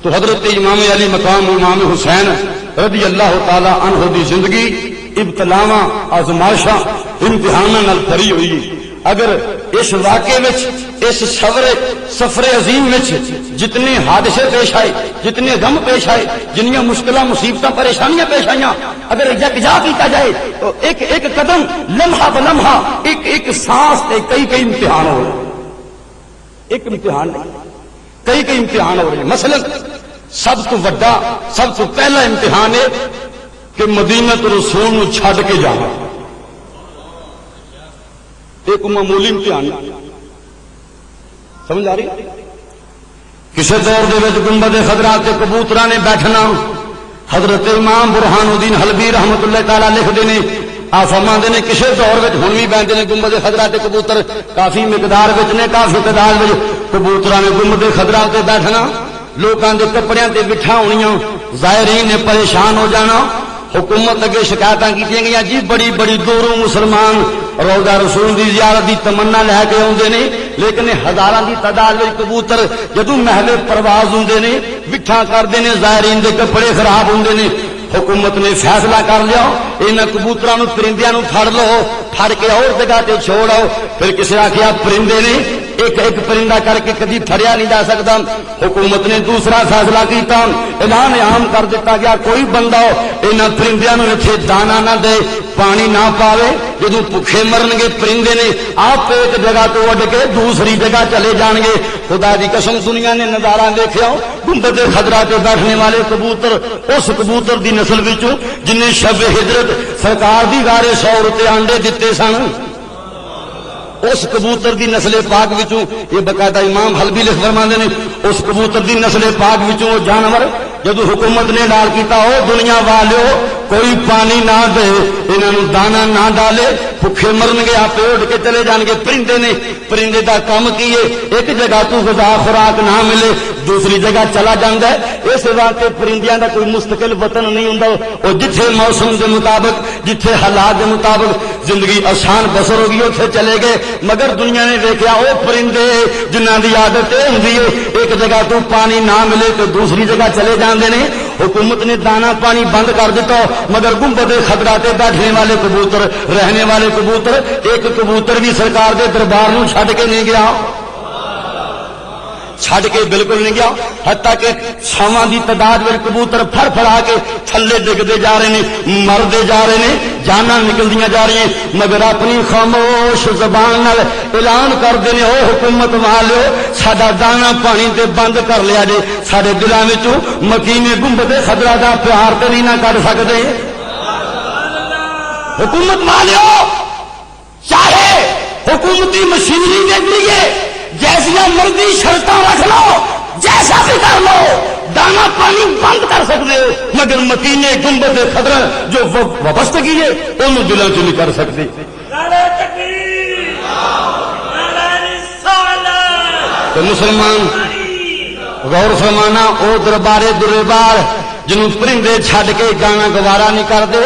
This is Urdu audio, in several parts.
تو حضرت امام علی مقام امام حسین رضی اللہ تعالی عنہ دی زندگی ابتلاواں آزمائشاں امتحاناں نال بھری ہوئی. اگر اس واقعے وچ اس سفر عظیم وچ جتنے حادثے پیش آئے، جتنے غم پیش آئے، جنیاں مشکلاں مصیبتاں پریشانیاں پیش آئیاں، اگر یکجا کیتا جائے تو ایک ایک قدم لمحہ بلمحہ ایک ایک سانس تے کئی امتحان ہو رہے. ایک امتحان نہیں، کئی امتحان ہو رہے. مثلا سب تو وڈا سب تو پہلا امتحان ہے کہ مدینہ رسول نو چھڈ کے جانا. ایک معمولی امتحان سمجھ آ رہی. کسی دور دے وچ گنبد خضرا تے کبوتراں نے بیٹھنا. حضرت امام برہان الدین حلبی رحمت اللہ تعالی لکھدے نے، آ فرماندے نے کسی دور وچ ہن وی بیٹھدے نے گنبد خضرا تے کبوتر کافی مقدار وچ نے، کافی تعداد وچ کبوتراں نے گنبد خضرا تے بیٹھنا، لوکاں دے کپڑیاں تے بٹھا ہونیاں، زائرین نے پریشان ہو جانا. حکومت اگے شکایتاں کیتیاں گئیاں جی بڑی بڑی دوروں مسلمان روضہ رسول دی زیارت دی تمنا لے کے آوندے نے، لیکن ہزاراں دی تعداد وچ کبوتر جدوں محل پرواز ہوندے نے بٹھا کردے نے، زائرین دے کپڑے خراب ہوندے نے. حکومت نے فیصلہ کر لیا انہاں کبوتراں نوں پرندیاں نوں پھڑ لو، پھڑ کے اور جگہ تے چھوڑ آؤ. پھر کسی آخیا پرندے نے ایک ایک پرندہ کر کے کدی پھڑیا نہیں جا سکتا. حکومت نے دوسرا فیصلہ کیتا، اعلان عام کر دیتا گیا کوئی بندہ انہاں پرندیاں نوں اتنے دانا نہ دے، پانی نہ پاوے. جدوں بھوکے مرن گے پرندے نے آپ ایک جگہ تو اڈ کے دوسری جگہ چلے جان گے. خدا دی قسم دنیا نے نظارہ دیکھا، گنبد خضرا تے بیٹھنے والے کبوتر اس کبوتر دی نسل وچوں جن نے شب ہجرت سرکار دی غار ثور تے انڈے دتے سن، اس کبوتر دی نسل پاک وچوں یہ باقاعدہ امام حلبی لکھ فرماندے نے اس کبوتر دی نسل پاک وچوں جانور جدو حکومت نے ڈال کیتا او دنیا والیو کوئی پانی نہ دے، انہاں نوں دانا نہ ڈالے، بھوکے مرن گے آپ اڑ کے چلے جان گے. پرندے نے پرندے دا کام کی ہے ایک جگہ تو غذا خوراک نہ ملے دوسری جگہ چلا جاندا ہے. اس واسطے پرندیاں دا کوئی مستقل وطن نہیں ہوندا، او جتھے موسم دے مطابق جتھے حالات دے مطابق زندگی آسان بسر ہوگی اوتھے چلے گئے. مگر دنیا نے دیکھا او پرندے جنہاں دی عادت اے ہوندی ہے ایک جگہ تو پانی نہ ملے تو دوسری جگہ چلے جاندے نے. حکومت نے دانا پانی بند کر دیتا، مگر گنبد خضرا تے بیٹھنے والے کبوتر رہنے والے کبوتر ایک کبوتر بھی سرکار دے دربار نوں چھڈ کے نہیں گیا، چھڈ کے بالکل نہیں گیا. حتیٰ کہ چھاواں دی تعداد میں کبوتر پھڑ پھڑا کے تھلے ڈگدے جا رہے ہیں، مردے جا رہے ہیں، جاناں نکلدیاں جا رہی ہیں، مگر اپنی خاموش زبان نال اعلان کردے نے او حکومت والو ساڈا دانا پانی تے بند کر لیا جے، ساڈے دلاں وچوں مکین گنبد خضرا دا پیار تے نہیں نہ کر سکدے. حکومت والو چاہے حکومتی مشینری کے ذریعے جیسا مرضی شرطاں رکھ لو، جیسا بھی کر لو، دانا پانی بند کر سکتے ہو، مگر مکینے گنبد خضرا جو وابستگی ہے انہوں دلوں چ نہیں کر سکتے. تو مسلمان غور فرمانا او دربارے دربار جنوں پرندے چھڈ کے جانا گوارا نہیں کرتے،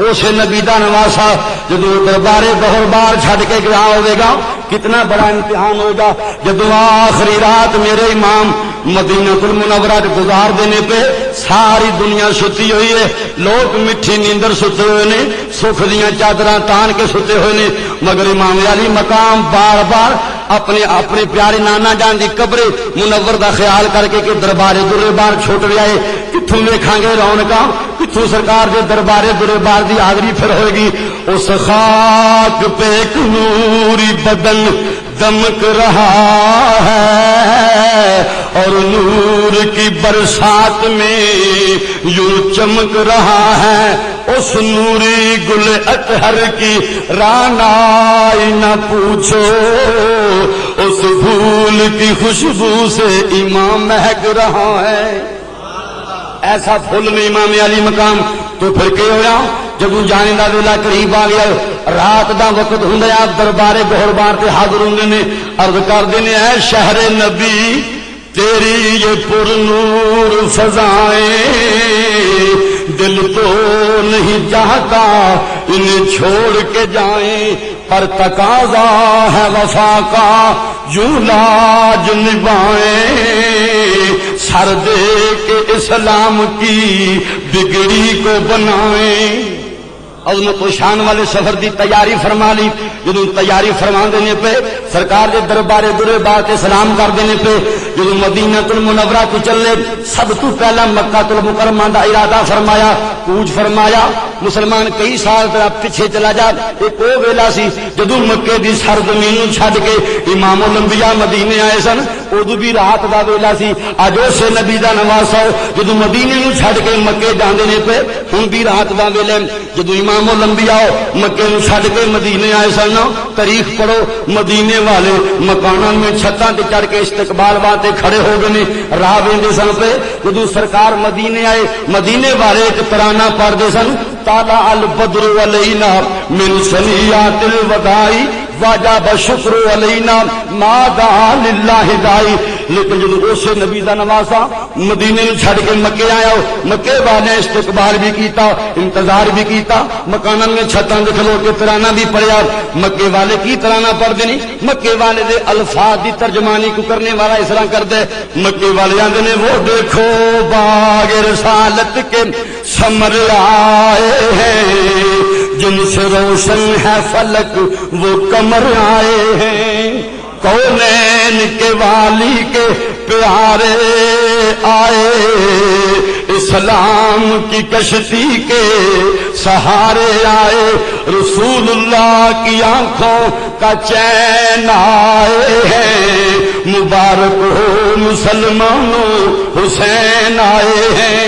اسے نبی دا نواسا جدو دربارے بہر بار چھڈ کے گیا ہوئے گا کتنا بڑا امتحان ہوگا. جدو آخری رات میرے امام مدینہ المنورہ گزار دینے پہ ساری دنیا ستی ہوئی ہے، لوگ مٹھی نیندر ستے ہوئے نے، سکھ دیاں چادراں تان کے ستے ہوئے نے، مگر امام علی مقام بار بار اپنے پیارے نانا جان دی قبر منور دا خیال کر کے کہ دربارے دربار چھوٹ گیا ہے، کتوں ویکھاں گے رونقاں، کتوں سرکار دے دربارے دربار دی حاضری پھر ہوئے گی. اس خاک پہ ایک نوری بدن دمک رہا ہے اور نور کی برسات میں یوں چمک رہا ہے. اس نوری گل اطہر کی رانائی نہ پوچھو، اس پھول کی خوشبو سے امام مہک رہا ہے. ایسا پھول میں امام علی مقام. تو پھر کیا ہوا جب جانے کا ویلا قریب آ گیا، رات دا وقت ہوں آپ دربارے گہر بار تے حاضر ہوں نے، عرض کر دینے اے شہر نبی تیری یہ پر نور فضائیں دل تو نہیں چاہتا انہیں چھوڑ کے جائیں، پر تقاضا ہے وفا کا یوں لاج نبھائیں. سر دے کے اسلام کی بگڑی کو بنائیں۔ عظمت و شان والے سفر دی تیاری فرما لی۔ جدوں تیاری فرما دینے پہ سرکار دے دربارے درے بات سلام کر دینے پہ جدوں مدینہ المنورہ کو چلے سب تو پہلا مکہ المکرمہ دا ارادہ فرمایا، کوچ فرمایا۔ مسلمان کئی سال تک پیچھے چلا جا، ایک وہ ویلا سی جدوں مکے دی سرزمین نوں چھڈ کے امام الانبیاء مدینے آئے سن، ادو بھی رات دا ویلا سی۔ اج اسے نبی دا نواسا جدوں مدینے نوں چھڈ کے مکے جاندے نے پہ ہن بھی رات دا ویلا جدوں امام الانبیاء مکے نوں چھڈ کے مدینے آئے سن۔ تاریخ پڑھو، مدینے والے مکاناں میں چھتاں تے چڑھ کے استقبال واسطے کھڑے ہو گئے، راہ ویندے سن پہ جدوں سرکار مدینے آئے مدینے والے ایک ترانہ پڑھدے سن، طالع البدر علینا من ثنیات الوداع وجب شکر علینا ما دعا للہ دائی۔ لیکن جب اسے نبی دا نواسا مدینے نوں چھڈ کے مکے آیا، مکے والے استقبال بھی کیتا، انتظار بھی کیتا، مکاناں میں چھتاں تے کھلو کے ترانہ بھی پڑھیا۔ مکے والے کی ترانہ پڑھدے نہیں، مکے والے دے الفاظ دی ترجمانی کو کرنے والا اس طرح کردے۔ مکے والے آندے نے وہ دیکھو باغ رسالت کے ثمر آئے ہیں، جن سے روشن ہے فلک وہ قمر آئے ہیں، کونین کے والی کے پیارے آئے، اسلام کی کشتی کے سہارے آئے، رسول اللہ کی آنکھوں کا چین آئے ہیں، مبارک ہو مسلمانوں حسین آئے ہیں۔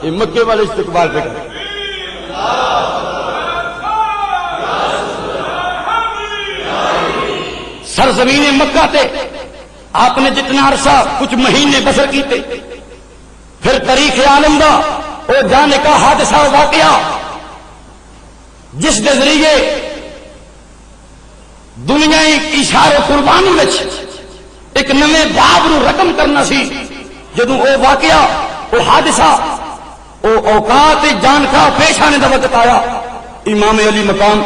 یہ مکے والے استقبال پہ کریں۔ سرزمین مکہ تے آپ نے جتنا عرصہ کچھ مہینے بسر کیتے، پھر تاریخ عالم دا وہ جانے کا حادثہ واقعہ جس کے ذریعے دنیا اشارے قربانی میں ایک نئے باب نو رقم کرنا سی۔ جدوں وہ واقعہ وہ حادثہ وہ اوقات جان کا پیش آنے کا وقت آیا، امام علی مقام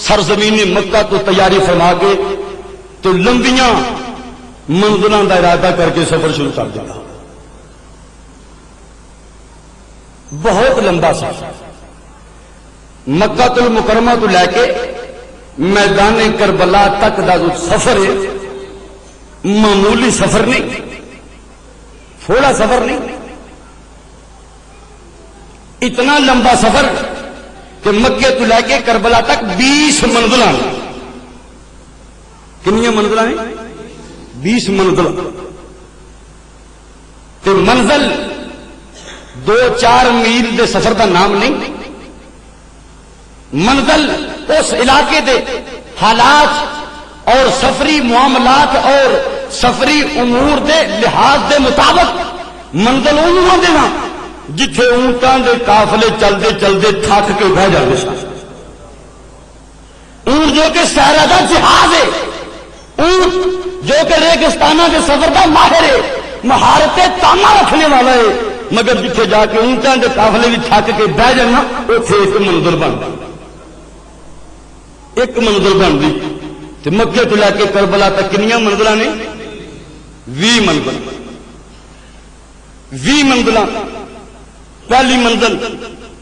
سرزمین مکہ تو تیاری فرما کے تو لمبیاں منزلوں کا ارادہ کر کے سفر شروع کر دیا۔ بہت لمبا سفر، مکہ المکرمہ تو لے کے میدان کربلا تک کا جو سفر ہے معمولی سفر نہیں، تھوڑا سفر نہیں، اتنا لمبا سفر کہ مکے تو لے کے کربلا تک 20 منزل، کنیا منزل ہیں 20 منزل، تے منزل 2-4 میل دے سفر کا نام نہیں، منزل اس علاقے دے حالات اور سفری معاملات اور سفری امور دے لحاظ دے مطابق منزل انہوں دینا جتھے اونٹاں دے قافلے چلتے چلتے تھک کے بہ جاتے سن۔ اونٹ جو کہ سہرا دا جہاز ہے، اونٹ جو کہ ریگستانہ کے سفر کا ماہر ہے، مہارت تاما رکھنے والا ہے، مگر جتھے جا کے اونٹاں دے قافلے بھی تھک کے بہ جانا اتنے ایک منزل بن گئی، ایک منزل بن گئی۔ تو مکے تو لے کے کربلا تک کنیاں منزل نے 20 منزل، 20 منزل۔ پہلی منزل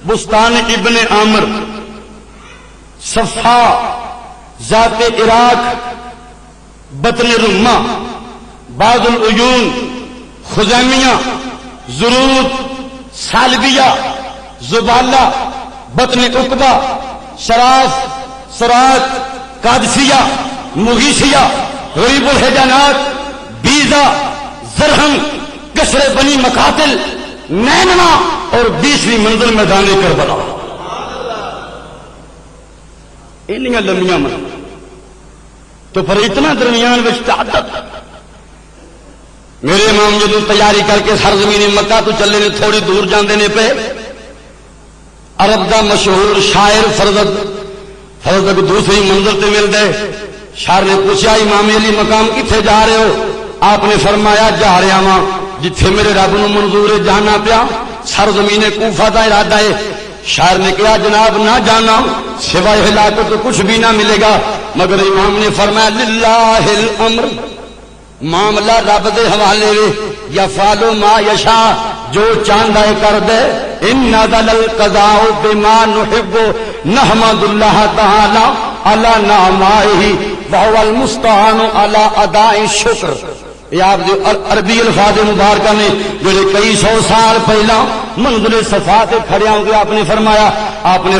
بستان ابن عامر، صفا، ذات عراق، بطن رما، بعض العیون، خزیمیہ، زرود، سالبیہ، زبالہ، بطن عقبہ، شراف، سرات، قادسیہ، مغیثیہ، غریب الحجانات، بیزا، زرہم، کسر بنی مقاتل، نینوا اور 20ویں منزل میدان کربلا۔ انہاں لمبیاں منزل تو پھر اتنا درمیان وچ تعدد۔ میرے امام جدو تیاری کر کے سرزمین مکہ تو چلے نے، تھوڑی دور جاندے نے پہ عرب دا مشہور شاعر فرزد دوسری منزل تے مل گئے۔ شاعر نے پوچھا امام علی مقام کتنے جا رہے ہو؟ آپ نے فرمایا جا رہا ہاں جتھے میرے رب نو منظور ہے جانا پیا، سرزمین کوفہ دا ارادہ ہے۔ شاعر نے کہا جناب نہ جانا، سوائے ہلاکت تو کچھ بھی نہ ملے گا، مگر امام نے فرمایا للہ الامر معاملہ رب دے حوالے وے، یفعل ما یشاء، جو چاہندا ہے کر دے، ان نزل القضاء بما نحب، نحمد اللہ تعالی علی نعمائہ وهو المستعان علی اداء الشکر۔ یہ آپ جو عربی الفاظ مبارکہ نے جو کئی سو سال پہلا منزل صفا تے کھڑے ہوں گے آپ نے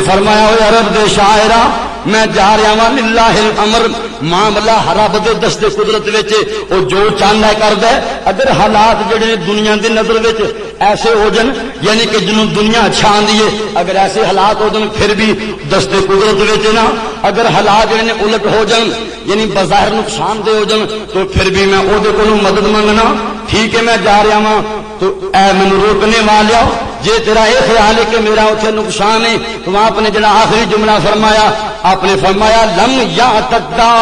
فرمایا ہوئے عرب دے شاعرہ میں جا رہا ہوں للہ الامر، معاملہ رب دے دست قدرت وچ او جو چاہندا ہے کردا ہے۔ اگر حالات جڑے دنیا دی نظر وچ ایسے ہو جن یعنی کہ جنوں دنیا اچھا آندی ہے، اگر ایسے حالات ہو جن پھر بھی دست قدرت وچ نا، اگر حالات جڑے نے الٹ ہو جن یعنی بظاہر نقصان دہ ہو جن تو پھر بھی میں او دے کولوں مدد منگنا، ٹھیک ہے میں جا رہا ہوں تو اے میں روکنے والا جے تیرا یہ خیال ہے کہ میرا اتنے نقصان ہے تو آپ نے جڑا آخری جملہ فرمایا، آپ نے فرمایا لم یعتقدا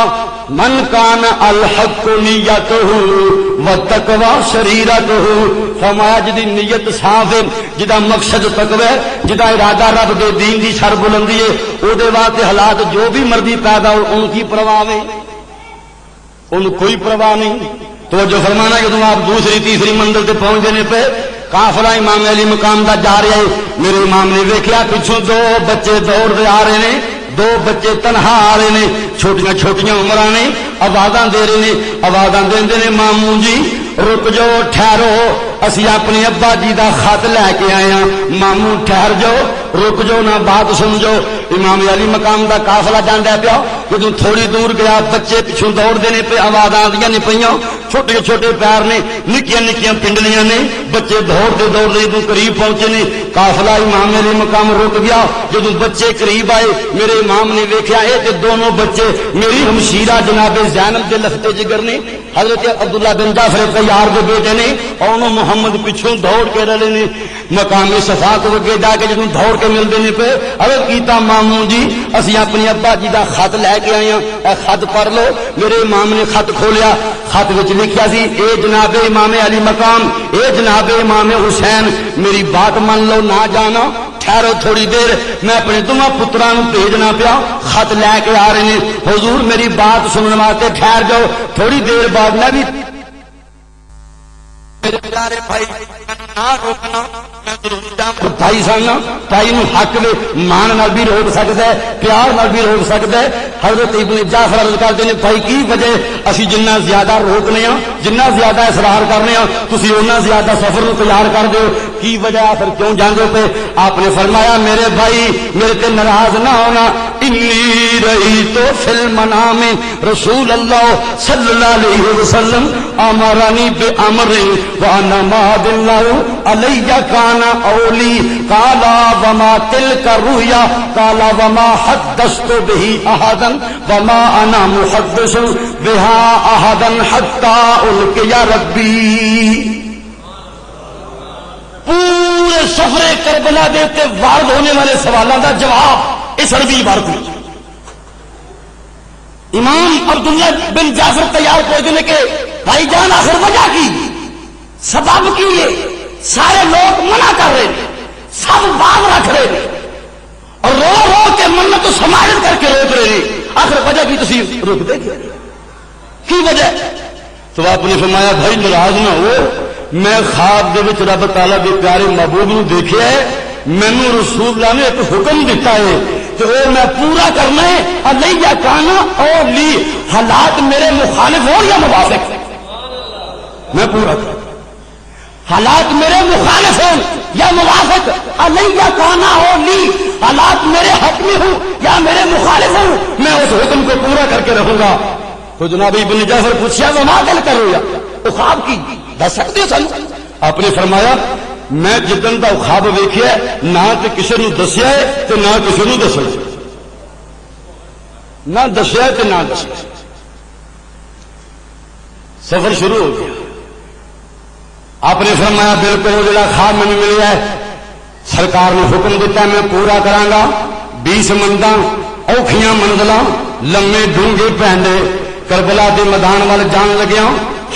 من کان الحق نیتہ والتقوی شریرتہ، فرمایا جدی نیت صاف ہے، جدا مقصد تقوی ہے، جدا ارادہ رب دے دین دی سر بلندی ہے، او دے واسطے حالات جو بھی مرضی پیدا ہو ان کی پرواہ نہیں، ان کوئی پرواہ نہیں۔ توجہ فرمانا جدوں آپ دوسری تیسری منزل تے پہنچ جانے پہ قافلہ امام علی مقام دا جا رہا ہے، میرے امام نے ویکھیا پچھوں دو بچے دوڑ دے آ رہے نے، دو بچے تنہا آ رہے نے، چھوٹیاں چھوٹیاں عمراں نے، آوازاں دے رہے نے، آوازاں دیندے نے ماموں جی رک جاؤ ٹھہرو، اسی اپنے ابا جی دا خط لے کے آئے ہیں، ماموں ٹھہر جاؤ رک جاؤ نہ بات سمجھو۔ امام علی مقام دا قافلہ جاندا پیا، جدوں تھوڑی دور گیا بچے پچھوں دوڑ دینے پہ، آواز آندیاں نہیں پیاں، چھوٹے چھوٹے پیر نے، نکیاں نکیاں پنڈلیاں نے، بچے دوڑتے جدوں قریب پہنچے نے، قافلہ امام علی مقام رک گیا۔ جدوں بچے قریب آئے میرے امام نے ویکھیا اے تے دونوں بچے میری ہمشیرہ جناب زینب دے لفتے جگر نے، حضرت عبداللہ بن جعفر طیار دے بیٹے نے، اور محمد پچھوں دوڑ کے رلے نے، مقام صفا کو اگے جا کے جدوں دوڑ کے ملدے نے پہ عرض کیتا ماموں جی اسی اپنی ابا جی دا خط لے کے آئے ہیں، اے خط پڑھ لو۔ میرے امام نے خط کھولیا، خط وچ لکھیا سی اے جناب امام علی مقام، اے جناب امام حسین میری بات من لو نہ جانا، ٹھہرو تھوڑی دیر، میں اپنے دونوں پتراں نوں بھیجنا پیا، خط لے کے آ رہے ہیں، حضور میری بات سننے واسطے ٹھہر جاؤ۔ تھوڑی دیر بعد میں بھی میرے پیارے بھائی نہ روکنا، بھائی سننا بھائی نو حق میں مان نال بھی روک سکتا ہے، پیار نال بھی روک سکتا ہے۔ حضرت ابن جعفر عرض کرتے ہیں بھائی کی وجہ اسی جنہ زیادہ روکنے ہاں، جنہ زیادہ اصرار کرنے ہاں تسی اُنہ زیادہ سفر نو تیار کر دیو، کی وجہ آخر کیوں جاندے پہ؟ آپ نے فرمایا میرے بھائی میرے تے ناراض نہ ہونا، انی رہی تو فی المنام رسول اللہ صلی اللہ علیہ وسلم امرنی بامر وانا ماد اللہ علی کان اولی قال وما تلک الرؤیا قال وما حدثت به احدا وما انا محدث بها احدا حتى القي ربی۔ پورے سفر کربلا دیتے وارد ہونے والے سوالوں کا جواب اس عربی عبارت میں۔ امام عبداللہ بن جعفر طیار پہنچنے کے بھائی جان آخر وجہ کی سبب کی ہے، سارے لوگ منع کر رہے ہیں، سب باز رکھ رہے ہیں اور رو رو کے منت و سماجت کر کے روک رہے ہیں، آخر وجہ کی تسی روک دے کی وجہ؟ تو آپ نے فرمایا بھائی ناراض نہ ہو، میں خواب دے وچ رب تعالیٰ دے پیارے محبوب نو دیکھیا ہے، مینوں رسول اللہ نے ایک حکم دیتا ہے کہ وہ میں پورا کرنا ہے، علیہ کانا اور لی، حالات میرے مخالف ہو یا موافق میں پورا کروں، حالات میرے مخالف ہوں یا موافق، علیہ کانا ہو لی، حالات میرے حق میں ہوں یا میرے مخالف ہوں میں اس حکم کو پورا کر کے رہوں گا۔ تو جناب ابن جعفر پوچھا وہ ماں دل کرو یا وہ خواب کی دس سکتے ہو سن؟ آپ نے فرمایا میں جدن دا خواب ویکھیا نہ تے کسی نو دسیا ہے تے نہ کسی نو دسیا، نہ دسیا تے نہ دسیا، سفر شروع ہو گیا۔ آپ نے فرمایا بالکل وہ جڑا خواب میں ملیا ہے سرکار نے حکم دیتا ہے میں پورا کراں گا، 20 منزلاں اوکھیاں منزلاں لمے ڈونگے پہنڈے کربلا دے میدان وال جان لگیا،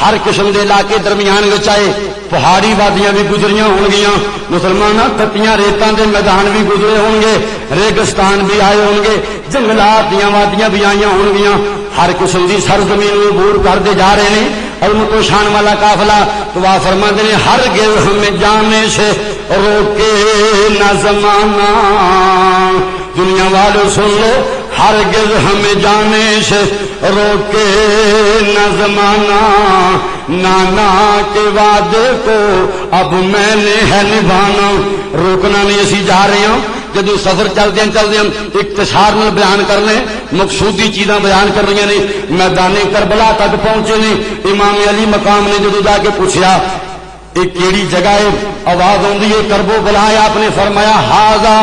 ہر قسم دے علاقے درمیان وچ آئے، پہاڑی وادیاں بھی گزریاں ہون گیاں، مسلماناں تپیاں ریتاں دے میدان بھی گزرے ہون گے، ریگستان بھی آئے ہون گے، جنگلات دیاں وادیاں بھی آئیاں ہون گیاں، ہر قسم دی سرزمین عبور کرتے جا رہے ہیں عظمت و شان والا قافلہ، تو وہ فرماتے ہیں ہرگز ہمیں جانے سے روکے نہ زمانہ، دنیا والوں سن لو، ہرگز ہمیں جانے سے روکے نہ زمانہ، نانا کے وعدے کو اب میں نے ہے نبھانا۔ روکنا نہیں، اسی جا رہے ہوں، جدو سفر چلتے ہیں اختصار میں بیان کر لیں، مقصودی چیزاں بیان کر رہی ہیں۔ میدان کربلا تک پہنچے نے، امام علی مقام نے جدو جا کے پوچھا ایک کیڑی جگہ ہے، آواز آندی ہے کربو بلا، آپ نے فرمایا ہاذا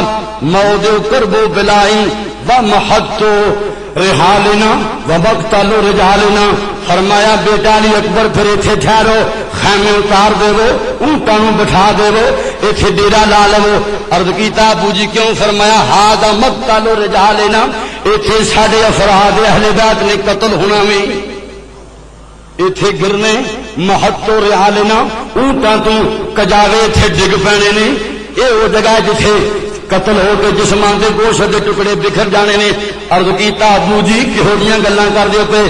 موضع کربو بلائی و محط رحالنا و مقتل رجالنا، فرمایا بیٹا علی اکبر پھر ایتھے ٹھہرو، خیمے اتار دے وہ، اونٹاں نوں بٹھا دے وہ، ایتھے ڈیرا لا لو۔ عرض کیتا ابو جی کیوں؟ فرمایا ہاذا مقتل رجالنا، ایتھے ساڈے افراد اہل بیت نے قتل ہونا میں، ایتھے گرنے محط رحالنا، اونٹاں تو کجاوے ایتھے ڈگ پینے نے، اے وہ جگہ جتھے قتل ہو کے جسماں دے گوشت دے ٹکڑے بکھر جانے نے۔ عرض کیتا ابو جی کہو جیاں گلاں کر دیو پے؟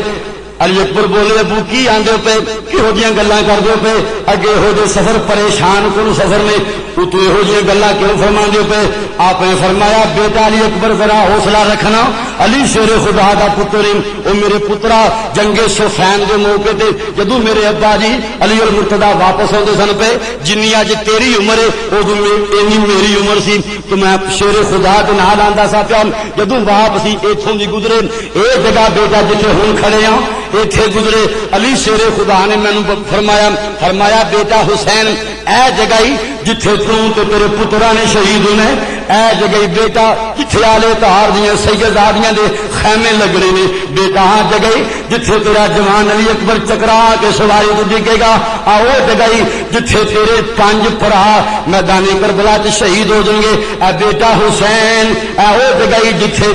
علی اکبر بولے ابو کی آندے پے، کہو جیاں گلاں کر دیو پے؟ اگے ہو دے سفر پریشان کن سفر میں تو یہو جیاں گلاں کیوں فرما دیو پے؟ آپ نے فرمایا بیٹا علی اکبر ذرا حوصلہ رکھنا، علی شیر خدا دا پتر او میرے پترا جنگ صفین دے موقع تے جدوں میرے ابا جی علی المرتضی واپس ہوندے سن پے، جنی اج تیری عمر ہے اودوں اینی میری عمر سی، تو میں شیر خدا دے نال آندا سا پیا، جدوں واپسی ایتھوں دی گزرے اے جگہ بیٹا جتھے ہن کھڑے ہاں ایتھے گزرے، علی شیر خدا نے مینوں فرمایا بیٹا حسین اے جگہ ہی جتھے تے تیرے پتراں نے شہید ہونے، اے جگہ بیٹا جتھے آلے طہار دیاں سیدادیاں دے خیمے لگنے نے، بیٹا ہاں جگہ جتھے تیرا جوان علی اکبر چکرا کے سواری تو ڈگے گا، آؤ جگہ جتھے تیرے 5 بھرا میدان کربلا چ شہید ہو جائیں گے، اے بیٹا حسین اے وہ جگہ جتھے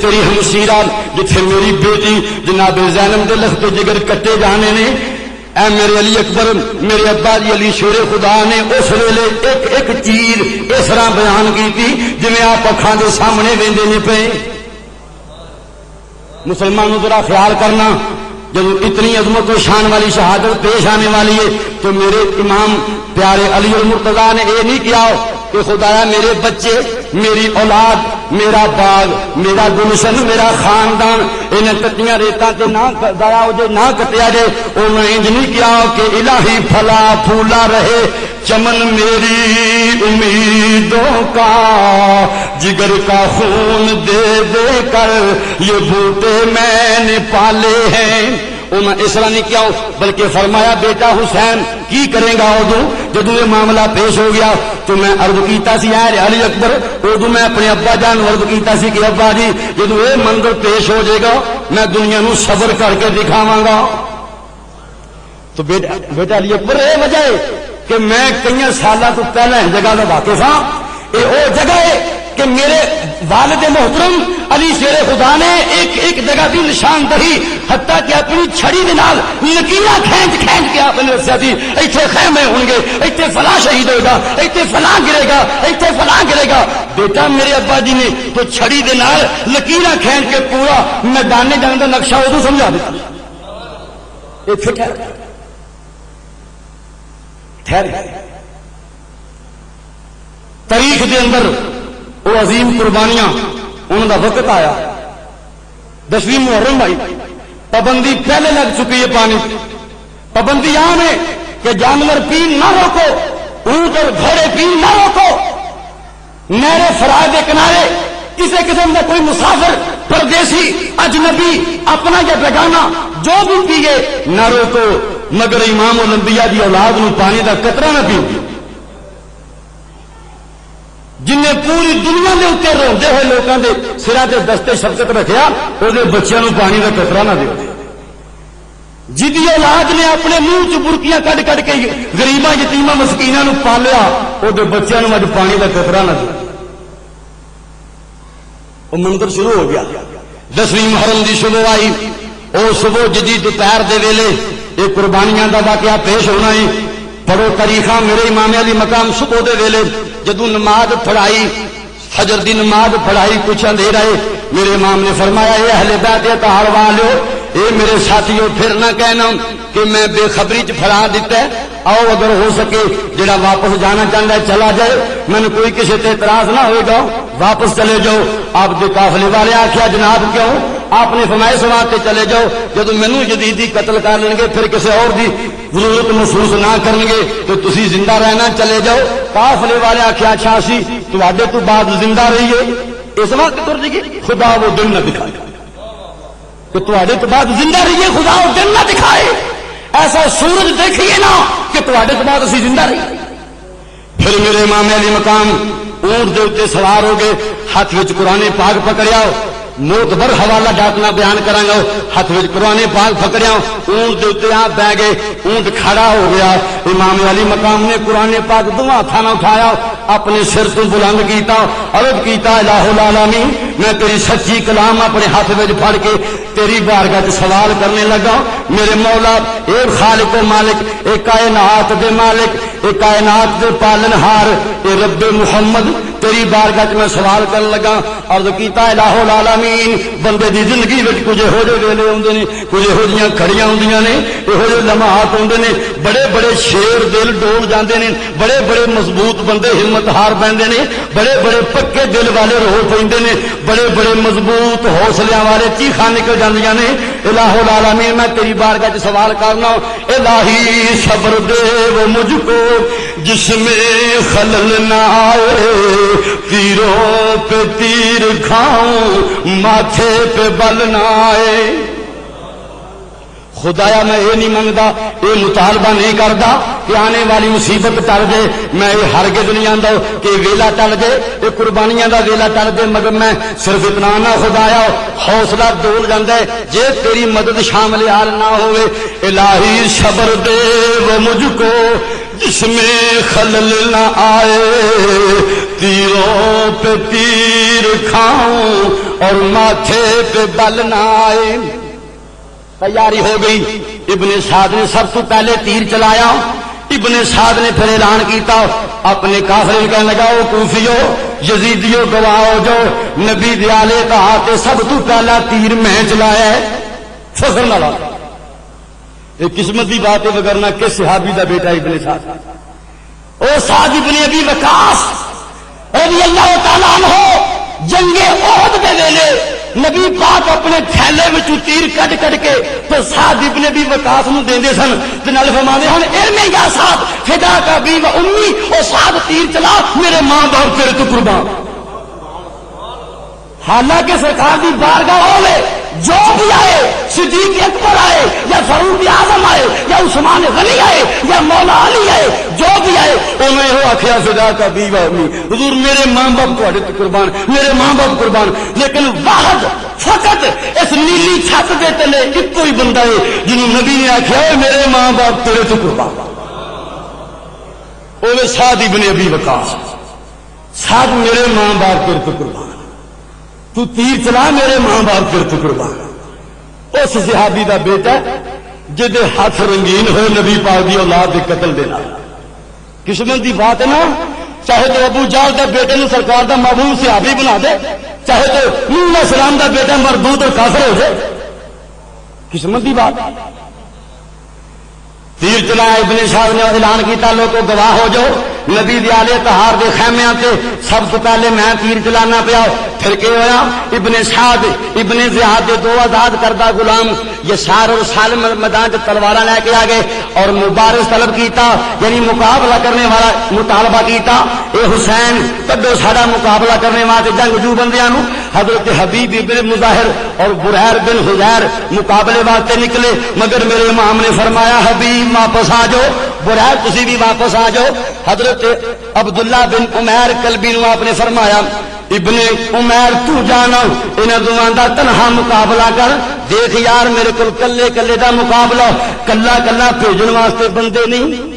تیری ہمشیرہ جتھے میری بیٹی جناب زینب دے لخت جگر کٹے جانے نے، اے میرے علی اکبر میرے ابا جی علی شیر خدا نے اس ویلے ایک ایک چیز اس طرح بیان کی تھی جویں آپ اکھاں دے سامنے ویندے نہیں پے۔ مسلمانوں ذرا خیال کرنا، جب اتنی عظمت و شان والی شہادت پیش آنے والی ہے تو میرے امام پیارے علی المرتضیٰ نے یہ نہیں کیا کہ خدایا میرے بچے میری اولاد میرا باغ میرا گلشن میرا خاندان انہیں کٹیاں ریتاں تے نہ ضائع ہو جائے نہ کٹیا جائے، انہوں نے انج نہیں کیا کہ الہی پھلا پھولا رہے چمن میری امیدوں کا، جگر کا خون دے دے کر یہ بوٹے میں نے پالے ہیں۔ انہوں نے اس طرح نہیں کیا بلکہ فرمایا بیٹا حسین کی کرے گا ادو جدو یہ معاملہ پیش ہو گیا تو میں عرض کیتا سی اے علی اکبر، ادو میں اپنے ابا جان عرض کیتا سی کہ ابا جی جدو یہ منظر پیش ہو جائے گا میں دنیا نو صبر کر کے دکھاواں گا۔ تو بیٹا علی اکبر یہ وجہ ہے کہ میں کئی سالہ تو پہلے جگہ کا واقف ہاں، یہ وہ جگہ ہے کہ میرے والد محترم علی شیر خدا نے ایک ایک جگہ کی نشاندہی حتیٰ کہ اپنی چھڑی دے نال لکیراں کھینچ کے آپ نے دسیا سی ایتھے خیمے ہون گے، ایتھے فلاں شہید ہوگا، ایتھے فلاں گرے گا، ایتھے فلاں گرے گا۔ بیٹا میرے ابا جی نے تو چھڑی دے نال لکیراں کھینچ کے پورا میدان جنگ دا نقشہ ادو سمجھا دیا۔ ایتھے ٹھہر تاریخ دے اندر وہ عظیم قربانیاں انہوں دا وقت آیا، 10ویں محرم آئی، پابندی پہلے لگ چکی ہے، پانی پابندی عام ہے کہ جانور پین نہ روکو، اونٹ اور گھوڑے پین نہ روکو، نہر فرات کے کنارے کسی قسم کا کوئی مسافر پردیسی اجنبی اپنا یا بیگانہ جو بھی پیے نہ روکو، مگر امام الانبیاء دی اولاد نو پانی دا قطرہ نہ پیو، جن نے پوری دنیا کے اتنے روندے ہوئے لوگوں کے سرا سے دستے شفقت رکھا وہ بچوں کو پانی کا قطرہ نہ دے، جی اولاد نے اپنے منہ چ برکیاں کڈ کڈ کے غریباں یتیماں مسکیناں نو پالیا وہ بچوں کو اج پانی کا قطرہ نہ دے۔ وہ منظر شروع ہو گیا، 10ویں محرم کی صبح آئی، وہ صبح جدید دوپہر دے ویلے یہ قربانیاں کا واقعہ پیش ہونا ہے۔ پڑھو تاریخاں میرے امام علی مقام صبح دے ویلے جدو نماز پڑھائی فجر دی نماز پڑھائی کچھ اندھیرا ہے، میرے امام نے فرمایا اے اہل بیت اطہار والو، اے میرے ساتھیو پھر نہ کہنا کہ میں بے خبری چ پھڑا دیتا ہے، آؤ اگر ہو سکے جڑا واپس جانا چاہتا ہے چلا جائے، میں نے کوئی کسی تے اعتراض نہ ہوئے گا، واپس چلے جاؤ۔ آپ دے قافلے والے آخیا جناب کیوں؟ آپ نے فرمایا سوا تے چلے جاؤ، جدو مینوں یزیدی قتل کر لیں گے پھر کسی اور دی ضرورت محسوس نہ کریں گے تو تسی زندہ رہنا، چلے جاؤ۔ قافلے والے آخیا اچھا سی تواڈے تو بعد زندہ رہیے، اس وقت تر جی خدا وہ دن نہ دکھائے کہ تواڈے تو بعد زندہ رہیے، خدا وہ دن نہ دکھائے، ایسا سورج دیکھیے نا کہ تواڈے تو بعد اسی زندہ رہیے۔ پھر میرے امام علی مقام اونٹ دے اوتے سوار ہو گئے، ہاتھ وچ قرآن پاک پکڑیا، موتبر حوالہ ڈاکنا بیان کراں گا، ہاتھ وچ قرآن پاک پکڑیا، اونٹ دے اوتے آپ بیٹھ گئے، اونٹ کھڑا ہو گیا، امام علی مقام نے قرآن پاک دونوں ہاتھاں نال اٹھایا، اپنے سر تو بلند کیتا، عرض کیتا الہ العالمین میں تیری سچی کلام اپنے ہاتھ وچ پھڑ کے تیری بارگاہ وچ سوال کرنے لگا، میرے مولا اے خالق و مالک، اے کائنات دے مالک، اے کائنات دے پالنہار، اے رب محمد تیری بارگاہ وچ میں سوال کرن لگا، عرض کیتا الہ العالمین بندے دی زندگی وچ کچھ ہو جے ویلے ہوندے نے، کچھ ہو جیاں کھڑیاں ہوندیاں نے، ہو جے لمحات ہوندے نے، بڑے بڑے شیر دل ڈول جاندے نے، بڑے بڑے مضبوط بندے ہمت ہار پیندے نے، بڑے بڑے پکے دل والے رو پیندے نے، بڑے بڑے مضبوط حوصلے والے چیخاں نکل جاندیاں نے۔ الہ العالمین میں تیری بارگاہ وچ سوال کرنا، الہی صبر دے وہ مجھ کو جس میں خلل نہ آئے، تیروں پہ تیر کھاؤں ماتھے پہ بل نہ آئے۔ خدایا میں یہ نہیں منگتا، یہ مطالبہ نہیں کرتا کہ آنے والی مصیبت ٹل جائے، میں یہ ہرگز نہیں آندا کہ ویلا ٹل جائے، یہ قربانیاں دا ویلا ٹل جائے، مگر میں صرف اتنا نہ خدایا حوصلہ ڈول جاندا ہے جے تیری مدد شامل حال نہ ہوئے۔ الہی صبر دے وہ مجھ کو جس میں خلل نہ آئے، تیروں پہ تیر کھاؤں اور ماتھے پہ بل نہ آئے۔ تیاری ہو گئی، ابن سعد نے سب تو پہلے تیر چلایا، ابن سعد نے پھر اعلان کیتا اپنے کافروں میں کہنے لگا او کوفیو یزیدیو گواہ ہو جو نبی دیالے کہا کہ سب تو پہلا تیر میں چلایا ہے، فخر نہ لا۔ یہ قسمت کی بات ہے، وگرنہ کس صحابی دا بیٹا ابن سعد، او سعد ابن ابی وقاص رضی اللہ تعالیٰ عنہ، جنگ احد دے ویلے نبی پاک اپنے تھیلے میں تیر کٹ کٹ کے تو سعد ابن ابی وقاص نو دیندے سن، تے نال فرماندے ہن علم یا سعد فدا کا بی و امی، او سعد تیر چلا میرے ماں باپ تیرے تو قربان۔ حالانکہ سرکار دی بارگاہ ہوے جو بھی آئے، صدیق اکبر آئے یا فاروق اعظم آئے یا عثمان غنی آئے یا مولا علی آئے، جو بھی آئے انہیں ہو آخیا فدا کا بی و امی، حضور میرے ماں باپ تواڈے تے قربان، میرے ماں باپ قربان۔ لیکن واحد فقط اس نیلی چھت دے تلے ایک کوئی بندہ ہے جنہوں نبی نے آخیا میرے ماں باپ تیرے تے قربان، وہ سعد ابن ابی وقاص۔ سعد میرے ماں باپ تیرے تے قربان، تو تیر چلا میرے ماں باپ تیرے تے قربان۔ اس صحابی دا بیٹا جدے ہاتھ رنگین ہوئے نبی پاک دی اولاد دے قتل دینا، قسمت دی بات ہے نا۔ چاہے تو ابو جہل دے بیٹے نو سرکار دا محبوب صحابی بنا دے، چاہے تو نوح علیہ السلام دا بیٹا مردود اور کافر ہو جائے، قسمت دی بات۔ تیر چلایا ابن سعد نے اعلان کیتا لوگوں گواہ ہو جاؤ، نبی دیالے تہار دے خیمیاں تے سب تو پہلے میں تیر چلانا پیا۔ پھر کیا ہوا؟ ابن سعد ابن زیاد دے دو آزاد کردہ غلام یسار اور سالم میدان سے تلواراں لے کے آ گئے اور مبارز طلب کیتا، یعنی مقابلہ کرنے والا مطالبہ کیتا، اے حسین کڈو ساڈا مقابلہ کرنے واسطے جنگجو بندیاں نو۔ حضرت حبیب ابن مظاہر اور برہیر بن حزیر مقابلے واسطے نکلے، مگر میرے امام نے فرمایا حبیب واپس آ جاؤ، برہیر تسی بھی واپس آ جاؤ۔ حضرت عبداللہ بن عمیر کلبی نو آپ نے فرمایا ابن عمیر تو جانا انہاں دوواں دا تنہا مقابلہ کر، دیکھ یار میرے کول کلے کلے دا مقابلہ، کلا کلا بھیجن واسطے بندے نہیں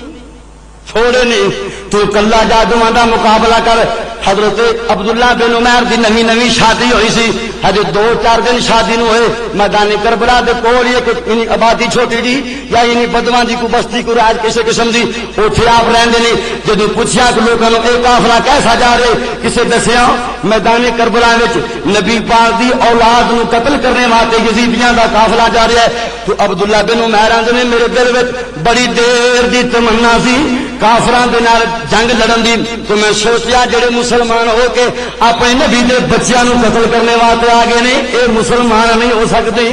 چھوڑے نہیں، تو کلا جا دوواں دا مقابلہ کر۔ حضرت عبداللہ بن عمیر دی نوی نوی شادی ہوئی سی، ہجے 2-4 دن شادی نو ہوئے، میدان کربلا دے کول ہی ایک آبادی چھوٹی جی یا بدواں دی کو بستی کو راج کسے قسم دی اوتھے آپ رہندے نے۔ جدوں پوچھیا کہ لوکاں نو اے قافلہ کیسا جا رہے، کسے دسیا میدان کربلا وچ نبی پاک دی اولاد نو قتل کرنے واسطے یزیدیاں دا قافلہ جا رہا ہے۔ تو عبداللہ بن عمیر آندے نے میرے دل وچ بڑی دیر دی تمنا سی کافراں دے نال جنگ لڑن دی، تو میں سوچیا جڑے مسلمان ہو کے اپنے نبی دے بچیاں نو قتل کرنے واسطے آ گئے نے، اے مسلمان نہیں ہو سکتے۔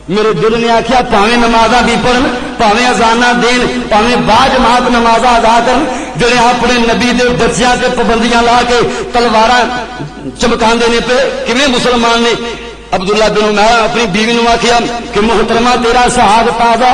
میرے دل نے آخیا پاویں نمازاں بھی پڑھن، پاویں اذاناں دین، پاویں باجماعت نمازاں ادا کرن، جڑے اپنے نبی دے بچیاں تے پابندیاں لا کے تلواراں چمکاندے نے پہ کیویں مسلمان نے۔ عبداللہ بن عمیر اپنی بیوی نو آخیا کہ محترمہ تیرا سہاگ تازہ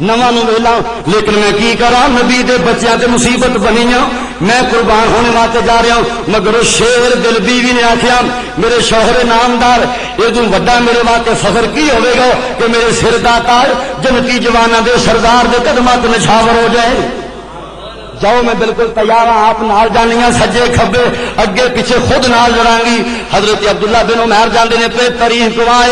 نواں نو ویلا، لیکن میں کی کراں نبی دے بچیاں تے مصیبت بنی ہاں، میں قربان ہونے واسطے جا رہا ہوں۔ مگر شیر دل بیوی نے آخیا میرے شوہر نامدار ادو وڈا میرے واسطے فخر کی ہوے گا کہ میرے سر دا تاج جنتی جواناں دے سردار دے قدماں تے نچھاور ہو جائے۔ جاؤ میں بالکل تیار ہوں، آپ نال جانیاں سجے کھبے اگے پیچھے خود نال لڑاں گی۔ حضرت عبداللہ بن عمیر جاندے نے پہ تاریخ گواہ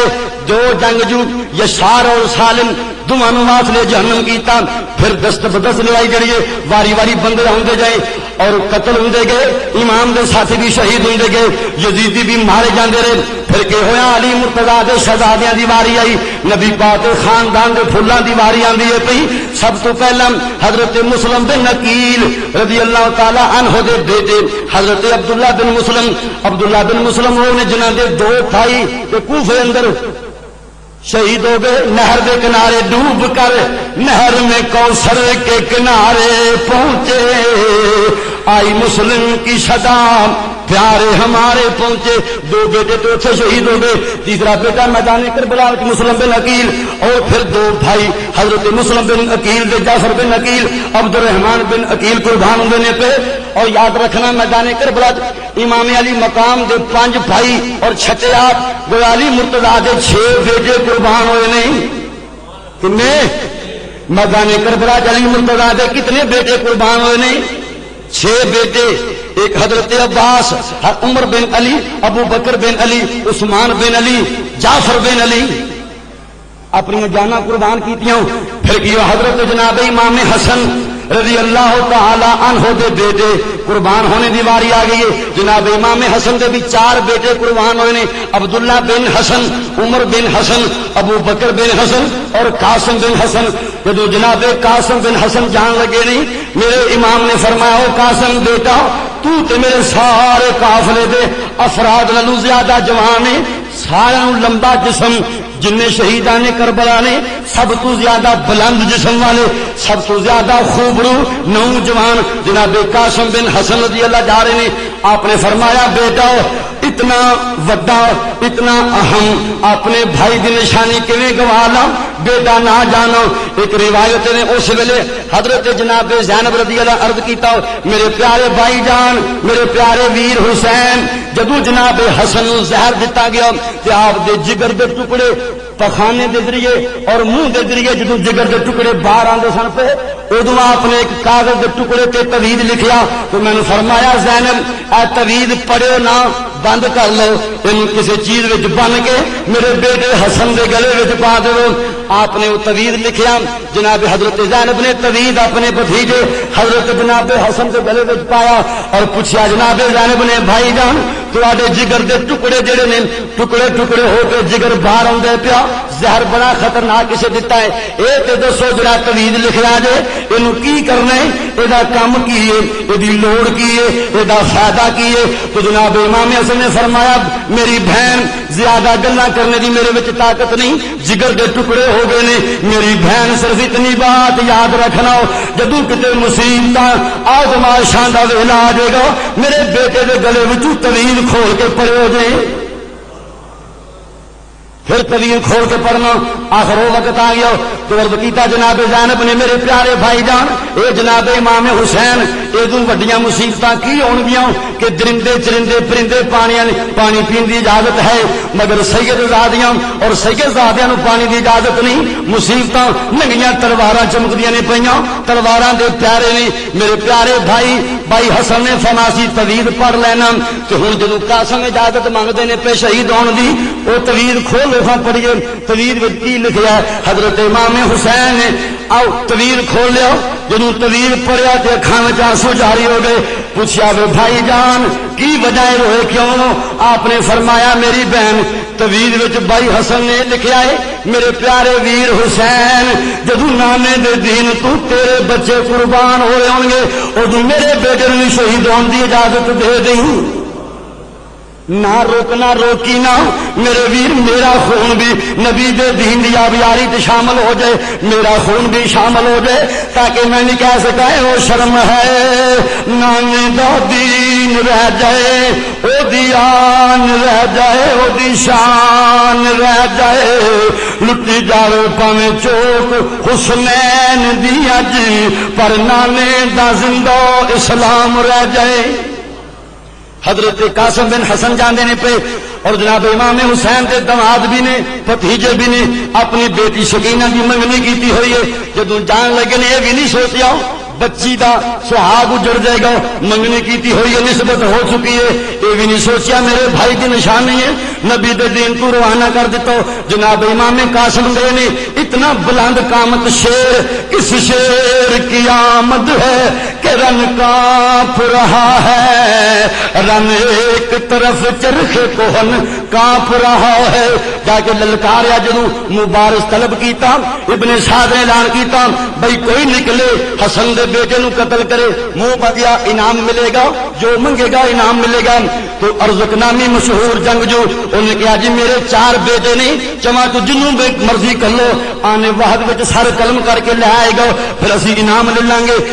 جو جنگجو یشار اور سالم دونوں نو واسطے جہنم کیتا، پھر دست بدست لڑائی جڑی ہے واری واری بندے ہوندے جائے اور قتل ہوندے گئے، امام دے ساتھی بھی شہید ہوندے گئے، یزیدی بھی مارے جاندے رہے۔ پھر کہ ہویا علی مرتضیٰ دے شہزادیاں دی واری آئی، نبی پاک دے خاندان دے پھلاں دی واری آندی ہے پئی۔ سب تو پہلا حضرت مسلم بن عقیل رضی اللہ تعالی عنہ دے بیٹے حضرت عبداللہ بن مسلم، عبداللہ بن مسلم وہ نے جنہاں دے 2 بھائی تے کوفے اندر شہید ہو گئے، نہر کے کنارے ڈوب کر نہر میں کوثر کے کنارے پہنچے، آئی مسلم کی صدا پیارے ہمارے پہنچے۔ 2 بیٹے تو اتنے شہید ہو گئے، تیسرا بیٹا میدان کربلا وچ مسلم بن عقیل، اور پھر 2 بھائی حضرت مسلم بن عقیل دے جعفر بن عقیل عبد الرحمن بن عقیل قربان ہوندے نے پہ۔ اور یاد رکھنا میدان کربلا امام علی مقام دے 5 بھائی اور چھٹے آپ وہ علی مرتضیٰ دے 6 بیٹے قربان ہوئے نہیں۔ کتنے میدان کربلا علی مرتضیٰ دے کتنے بیٹے قربان ہوئے نہیں؟ 6 بیٹے، ایک حضرت عباس، عمر بن علی، ابو بکر بن علی، عثمان بن علی، جعفر بن علی، اپنی جانا قربان کیتیاں۔ پھر کیا حضرت جناب امام حسن رضی اللہ تعالی عنہ دے بیٹے قربان ہونے دی واری آ گئی ہے۔ جناب امام حسن دے بھی 4 بیٹے قربان ہوئے نے، عبداللہ بن حسن، عمر بن حسن، ابو بکر بن حسن اور قاسم بن حسن۔ جدو جناب قاسم بن حسن جان لگے نہیں، میرے امام نے فرمایا او قاسم بیٹا تو تے میرے سارے قافلے دے افراد نالوں زیادہ جوان ہے، سارا لمبا جسم، جن شہیدان کربلا نے سب تو زیادہ بلند جسم والے، سب تو زیادہ خوبرو نوجوان جناب قاسم بن حسن رضی اللہ جا رہے نے۔ آپ نے فرمایا بیٹا اتنا وڈا اتنا اہم اپنے بھائی کی نشانی کیویں گوا لا بیٹا نہ جانا۔ ایک روایت نے اس ویلے حضرت جناب زینب رضی اللہ عرض کیتا میرے پیارے بھائی جان، میرے پیارے ویر حسین، جدو جناب حسن نو زہر دتا گیا تے آپ دے جگر دے ٹکڑے پخانے دے ذریعے اور منہ دے ذریعے جدو جگر دے ٹکڑے باہر آندے سن پہ ادو آپ نے ایک کاغذ دے ٹکڑے تے توید لکھیا تو میں نے فرمایا زینب اے توید پڑھو نہ بند کر لو، ان کسی چیز وچ بن کے میرے بیٹے حسن دے گلے وچ پا دو۔ آپ نے وہ توید لکھیا، جناب حضرت زینب نے توید اپنے بھتیجے حضرت جناب حسن دے گلے وچ پایا اور پوچھا جناب زینب نے بھائی جان تواڈے جگر دے ٹکڑے جڑے نے ٹکڑے ٹکڑے ہو کے جگر باہر آندے پیا، زہر بڑا خطرناک کسے دتا ہے، اے تے دسو جڑا توید لکھیا جے اینو کی کرنا ہے، اے دا کم کی ہے، اے دی لوڑ کی ہے، اے دا فائدہ کی ہے؟ تو جناب امام حسن نے فرمایا میری بہن زیادہ گلاں کرنے دی میرے وچ طاقت نہیں، جگر دے ٹکڑے ہو گئے نے، میری بہن صرف اتنی بات یاد رکھنا جدوں کتے مصیبت آزمائشاں دا ویلا آ جائے گا میرے بیٹے دے گلے وچوں توید کھول کے پڑے ہو جائے۔ پھر طویل کھول کے پڑھنا. آخر وہ وقت آ گیا تو عرض کیتا جناب زینب نے میرے پیارے بھائی جان اے جناب امام حسین ادو وڈیاں مصیبتاں کی ہون گیاں کہ درندے چرندے پرندے پانی پین دی اجازت ہے مگر سید زادیاں اور سید زادیاں نو پانی دی اجازت نہیں. مصیبتاں ننگیاں تلواراں چمکدیاں نے پیاں تلواراں دے پیارے نے میرے پیارے بھائی حسن نے فرمایا طویل پڑھ لینا. تے ہن جدوں قاسم اجازت منگدے نے پہ شہید ہون دی او طویل کھول پڑھیے. طویل وچ کی لکھیا حضرت امام حسین نے آؤ طویل کھول لیا. جدوں طویل پڑھیا تے اکھاں وچ آنسو جاری ہو گئے. پوچھا وے بھائی جان کی وجہ ہوئے کیوں؟ آپ نے فرمایا میری بہن طویل وچ بھائی حسن نے لکھیا ہے میرے پیارے ویر حسین جدوں نانے دے دین تو تیرے بچے قربان ہوئے ہون گے ادوں میرے بیٹے نوں شہید ہون دی اجازت دے دیں. نہ روکنا روکی نہ میرے ویر میرا خون بھی نبی دے دین دی آبیاری تے شامل ہو جائے میرا خون بھی شامل ہو جائے تاکہ میں نہیں کہہ سکا او شرم ہے نانے دا دین رہ جائے او دی آن رہ جائے او دی شان رہ جائے لٹی جاوے پاویں چوک حسنین دی اج پر نانے دا زندہ اسلام رہ جائے. حضرت قاسم بن حسن جاندے نے پہ اور جناب امام حسین دے دماد بھی نے بھتیجے بھی نے اپنی بیٹی سکینہ کی منگنی کیتی ہوئی ہے. جدوں جان لگے نے یہ بھی نہیں سوچیا بچی دا سہاگ اجڑ جائے گا منگنی کیتی ہوئی ہے نسبت ہو چکی ہے یہ بھی نہیں سوچیا میرے بھائی کی نشانی ہے نبی دے دین کو روانہ کر دیتا. جناب امام قاسم دے نے اتنا بلند قامت شیر کس شیر کی آمد ہے کہ رن کانپ رہا ہے رن ایک طرف چرخ کوہن کانپ رہا ہے. جا کے للکاریا جدوں مبارز طلب کیتا ابن سعد نے اعلان کیتا بھائی کوئی نکلے حسن دے بیٹے نو قتل کرے منہ بدیا انعام ملے گا جو منگے گا انعام ملے گا. تو ارزق نامی مشہور جنگ جو انہوں نے کہا جی میرے 4 بیٹے نہیں چما تو جنوں مرضی کر لو آنے وحد وچ سر قلم کر کے لے آئے گا پھر اسی انعام لے لیں گے.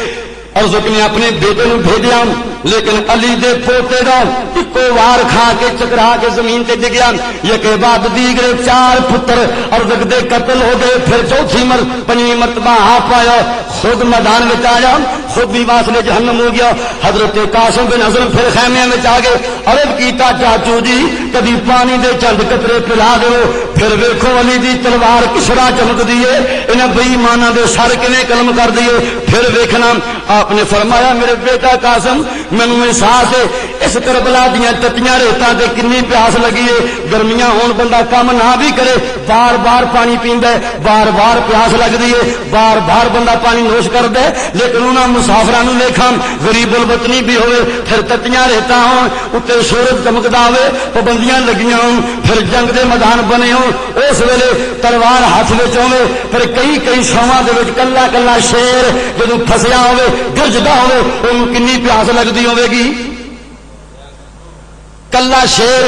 ارزق نے اپنے بیٹے نو بھیجیا لیکن علی دے پوتے دا اکو وار کھا کے چکرا کے زمین تے ڈگیا یکے بعد دیگرے 4 پتر ارزق دے قتل ہو گئے. پھر چوتھی پنجویں مرتبہ آپ آیا خود میدان میں آیا خود بھی واصل جہنم ہو گیا. حضرت قاسم بن حضرت پھر خیمے میں آ گئے عرض کیتا چاچو جی کبھی پانی دے چند قطرے پلا دو. پھر ویکھو علی دی تلوار کس طرح چمک دیے انہاں بے ایماناں دے سر کنے قلم کر دیے. پھر ویکھنا آپ نے فرمایا میرے بیٹا قاسم مینوں احساس ہے اس کربلا دیاں تتیاں ریتاں تے کنی پیاس لگی ہے گرمیاں ہون بندہ کام نہ بھی کرے بار بار پانی پیندا ہے بار بار پیاس لگدی ہے بار بار بندہ پانی نوش کردا ہے لیکن انہاں مسافراں نوں ویکھاں غریب الوطنی بھی ہوئے پھر تتیاں ریتاں ہون اُتے سورج چمکدا ہوئے پابندیاں لگیاں ہون پھر جنگ دے میدان بنے ہون اس ویلے تلوار ہاتھ وچ ہوے پھر کئی سواں دے وچ کلا کلا شیر جدوں پھسیا ہوے گرجدا ہوے اونوں کنی پیاس لگدی ہوے گی کلا شیر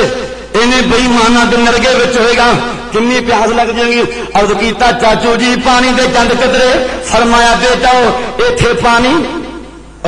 انہیں بے ایماناں دے نرگے وچ ہوئے گا کنی پیاس لگ جائے گی. عرض کیتا چاچو جی پانی دے چند قطرے فرمایا بیٹا ایتھے پانی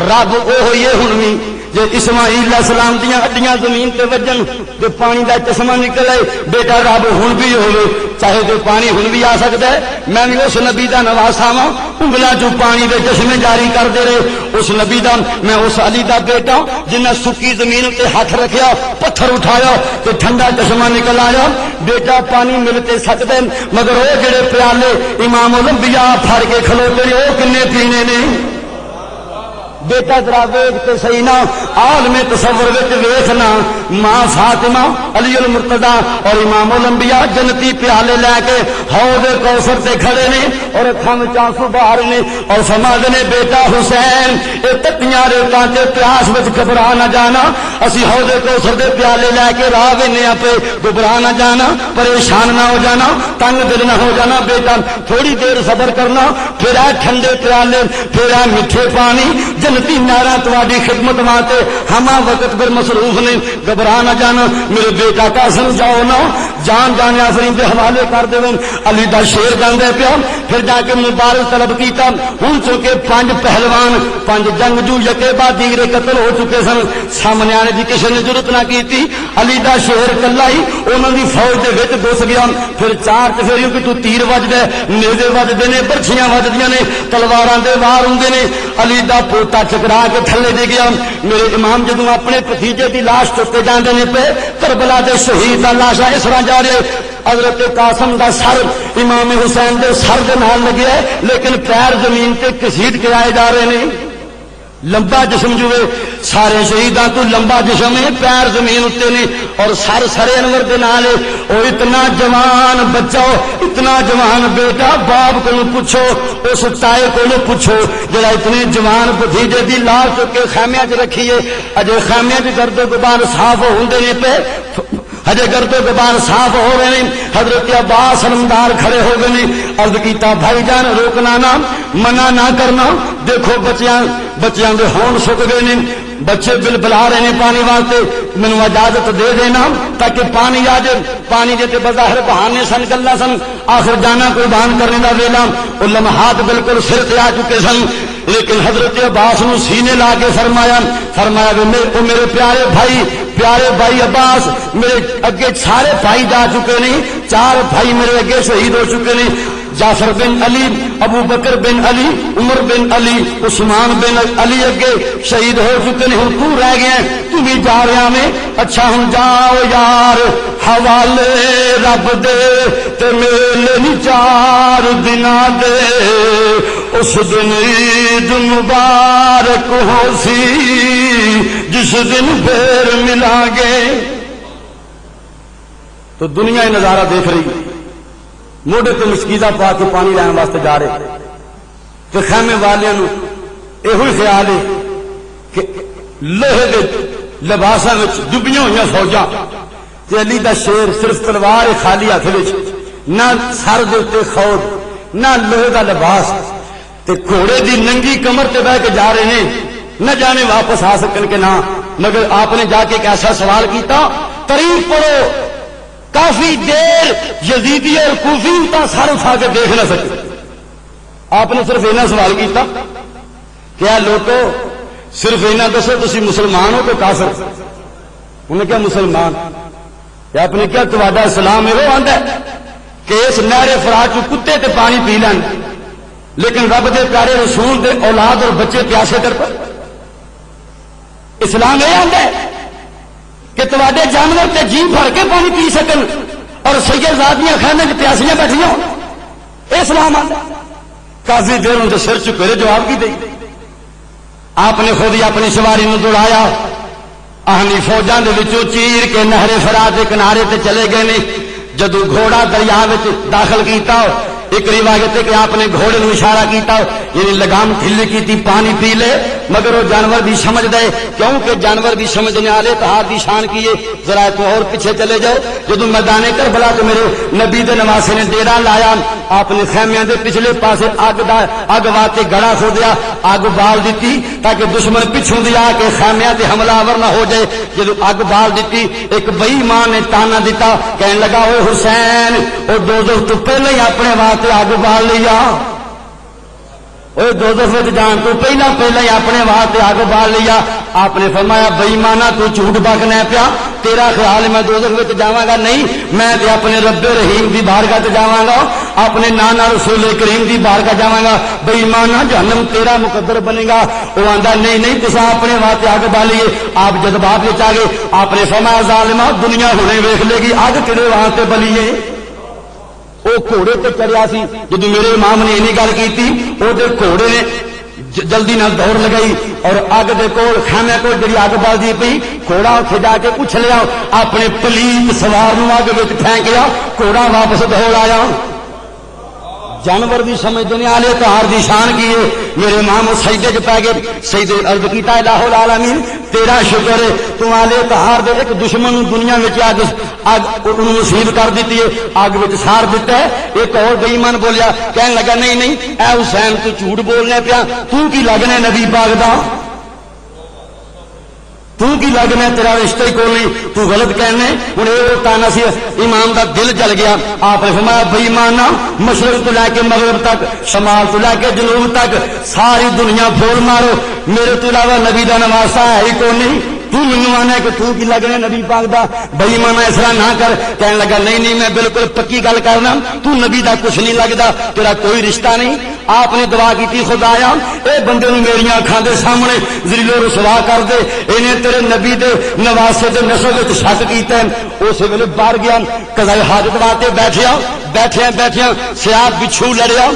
رب او ہوئیے ہن وی جے اسماعیل علیہ السلام دیاں ہڈیاں زمین تے وجن تے پانی دا چشمہ نکل آئے بیٹا رب ہن بھی ہوئے چاہے تو پانی ہن بھی آ سکتا ہے. میں بھی اس نبی دا نواسا وا انگلا جو پانی دے چشمے جاری کر دے رہے اس نبی دا میں اس علی دا بیٹا جنہیں سکی زمین تے ہاتھ رکھیا پتھر اٹھایا تے ٹھنڈا چشمہ نکل آیا. بیٹا پانی مل تے سکتے مگر وہ جڑے پیالے امام الانبیاء پھڑ کے کھلوتے وہ کنے پینے نے بیٹا ذرا ویکھ تے صحیح نا عالم تصور وچ ویکھنا ماں فاطمہ علی المرتضی اور امام الانبیاء جنتی پیالے لے کے حوض کوثر تے کھڑے نے اور اکھاں وچ آنسو باہر نے اور فرماندے نے بیٹا حسین اے تتیاں ریتاں تے پیاس وچ گھبرا نہ جانا اسی حوض کوثر دے پیالے لے کے راہ وینے پہ گھبرا نہ جانا پریشان نہ ہو جانا تنگ دل نہ ہو جانا بیٹا تھوڑی دیر صبر کرنا پھر اے ٹھنڈے پیالے پھر اے میٹھے پانی جنتی نعرہ تواڈی خدمت ماتے ہما وقت پر مصروف نے گھبرا نہ جانا. میرے بیٹا قاسم جاؤ نا جان جان آفرین کے حوالے کر دے. علی دا شیر گاندے پیا. پھر جا کے مبارک طلب کیتا. ہن چونکہ 5 پہلوان 5 جنگجو یکے بعد دیگرے قتل ہو چکے سن. سامنے آنے دی کسی نے ضرورت نہ کیتی. علی دا شیر کلا ہی انہاں دی فوج دے وچ گھس گیا. پھر 4 چفیریوں کہ تو تیر وجدے نیزے وجدے نے برچھیاں وجدیاں نے تلواراں دے وار ہوندے نے. علی دا پوتا چکرا کے تھلے دے گیا. میرے امام جدوں اپنے بھتیجے دی لاش چکے جاندے نے پہ کربلا دے شہید دا لاش اس طرح جا رہے. حضرت قاسم دا سر امام حسین دے سر دے نال لگیا ہے لیکن پیر زمین تے کسیٹ کے آئے جا رہے ہیں. لمبا جسم جو ہے سارے شہیداں تو لمبا جسم ہے, پیر زمین اتے نے اور سر سر انور دے نال. او اتنا جوان بچہ اتنا جوان بیٹا باپ کو پوچھو اس تائے کو پوچھو جڑا اتنے جوان بھتیجے دی لاش چک کے خیمیاں چ رکھی ہے. اجے خیمیاں چ گرد و غبار صاف ہوندے نے پہ ہجے گرد و غبار صاف ہو رہے ہیں. حضرت عباس علمدار کھڑے ہو گئے ہیں. عرض کیتا بھائی جان روکنا نہ منع نہ کرنا. دیکھو بچیاں دے ہون سک گئے نے, بچے بل بلا رہے ہیں پانی واسطے, مینوں اجازت دے دینا تاکہ پانی آ جائے. پانی دے تے بظاہر بہانے سن گلا سن, آخر جانا قربان کرنے دا ویلا. وہ لمحات بالکل سر تے آ چکے سن لیکن حضرت عباس نو سینے لا کے فرمایا وہ میرے پیارے بھائی عباس, میرے اگے سارے بھائی جا چکے نہیں, 4 بھائی میرے اگے شہید ہو چکے نہیں. جعفر بن علی, ابو بکر بن علی, عمر بن علی, عثمان بن علی اگے شہید ہو چکے ہیں. ہن تو رہ گئے, تو بھی جا رہا میں. اچھا ہن جاؤ یار حوالے رب دے تے میلے 4 دناں دے. اس دن عید مبارک ہو سی جس دن پھر ملا گے. تو دنیا یہ نظارہ دیکھ رہی ہے, موڈے تو مشکیزہ پا کے پانی لین واسطے جا رہے. تو خیمے والوں یہ خیال ہے کہ لوہے کے لباساں ڈبیاں ہوئی فوجاں تے علی دا شیر صرف تلوار خالی ہاتھ وچ, نہ سر دے تے خود نہ لوہے دا لباس, تے گھوڑے دی ننگی کمر تے بہ کے جا رہے ہیں. نہ جانے واپس آ سکن کہ نہ. مگر آپ نے جا کے ایک ایسا سوال کیتا, تاریخ پڑھو, کافی دیر یزیدی اور کوفی تا سر اٹھا کے دیکھ نہ سکے. آپ نے صرف اینا سوال کیتا, کیا لوٹو صرف اینا دسو تسی مسلمان ہو تو کافر؟ انہوں نے کیا مسلمان؟ آپ نے کیا تواڈا اسلام یہ آندا ہے کہ اس نہر فرات چ کتے تے پانی پی لین لیکن رب دے پیارے رسول دے اولاد اور بچے پیاسے کر پر؟ اسلام یہ آندا ہے کہ تواڈے جانور تے جی بھر کے پانی پی سکن اور سیدزادیاں خانے کے پیاسیاں بیٹھیاں ہوں؟ اسلام آندا ہے. کافی دیر ان کے سر چکے جواب کی دئی. آپ نے خود ہی اپنی سواری نو دوڑایا, آہنی فوجاں دے وچوں چیر کے نہر فرات دے کنارے تے چلے گئے نے. جدو گھوڑا دریا وچ داخل کیتا, ایک روایت ہے کہ آپ نے گھوڑے نو اشارہ کیتا یعنی لگام ڈھیلی کیتی پانی پی لے, مگر وہ جانور بھی سمجھ دے کیونکہ جانور بھی سمجھنے والے تہار دی شان کیے. ذرا تو اور پیچھے چلے جاؤ. جدو میدان کربلا تو میرے نبی دے نواسے نے ڈیرا لایا, آپ نے خیمیاں دے پچھلے پاسے اگ واسطے گڑا کھودیا, اگ بال دیتی تاکہ دشمن پچھوں دی آ کے خیمیاں تے حملہ آور نہ ہو جائے. جدو اگ بال دیتی ایک بے ایمان نے تانا دیتا, کہنے لگا اوے حسین او دوزخ تو پہلے ہی اپنے واسطے اگ بال لیا, اوے دوزخ وچ جان تو پہلا ہی اپنے واسطے اگ بال لیا. آپ نے فرمایا بے ایمانا تو جھوٹ بکنا پیا, تیرا خیال میں دوزخ وچ جاواں گا؟ نہیں, میں تے اپنے رب رحیم دی بارگاہ تے جاواں گا, اپنے نانا رسول کریم دی بارگاہ جاواں گا. بے ایمانا جہنم تیرا مقدر بنے گا. وہ آندا نہیں تساں اپنے واسطے اگ بالیے. آپ جذبات وچ آ گئے. آپ نے فرمایا ظالما دنیا ہنے ویکھ لے گی اگ کدے واسطے بلیے. وہ گھوڑے تے چڑھیا سی. جدو میرے امام نے اینی گل کیتی, وہ گھوڑے نے جلدی نال دوڑ لگائی اور اگ دے کول خیمے کول جڑی اگ بلدی پئی, گھوڑا اتنے جا کے اچھلیا, اپنے پلیت سوار نو اگ وچ پھینکیا, گھوڑا واپس دوڑ آیا. جانور بھی سمجھ دینے والے تہار دی شان کی ہے. میرے امام سجدے چ پی گئے, سجدے عرض کیتا الہ العالمین تیرا شکر ہے تو آلے تہار دے ایک دشمن دنیا میں اگ نصیب کر دیتی ہے, اگ وچ سار دیتا ہے. ایک اور بے ایمان بولیا, کہنے لگا نہیں اے حسین تو جھوٹ بولنے پیا, تو کی لگنا نبی پاک دا؟ تو کی لگنا تیرا رشتہ ہی کوئی نہیں, تو غلط کہنے. ہوں یہ تانا سی امام دا دل جل گیا. آپ نے فرمایا بے ایمانا مشرق تو لے کے مغرب تک, شمال تو لے کے جنوب تک ساری دنیا پھول مارو, میرے تو علاوہ نبی دا نواسا ہے ہی کوئی نہیں. تو مینوں آنا کہ تو کی لگنا نبی پاک دا بے ایمانا اس طرح نہ کر. کہنے لگا نہیں نہیں میں بالکل پکی گل کرنا, تو نبی دا کچھ نہیں لگتا, تیرا کوئی رشتہ نہیں. آپ نے دعا کی خدایا اے بندے نوں میری اکھاں دے سامنے ذلیل و رسوا کر دے, انہیں تیرے نبی دے نواسے دے نسل وچ شک کیتا ہے. اس ویلے باہر گیا قضائے حاجت واسطے بیٹھیا سیاہ بچھو لڑیا,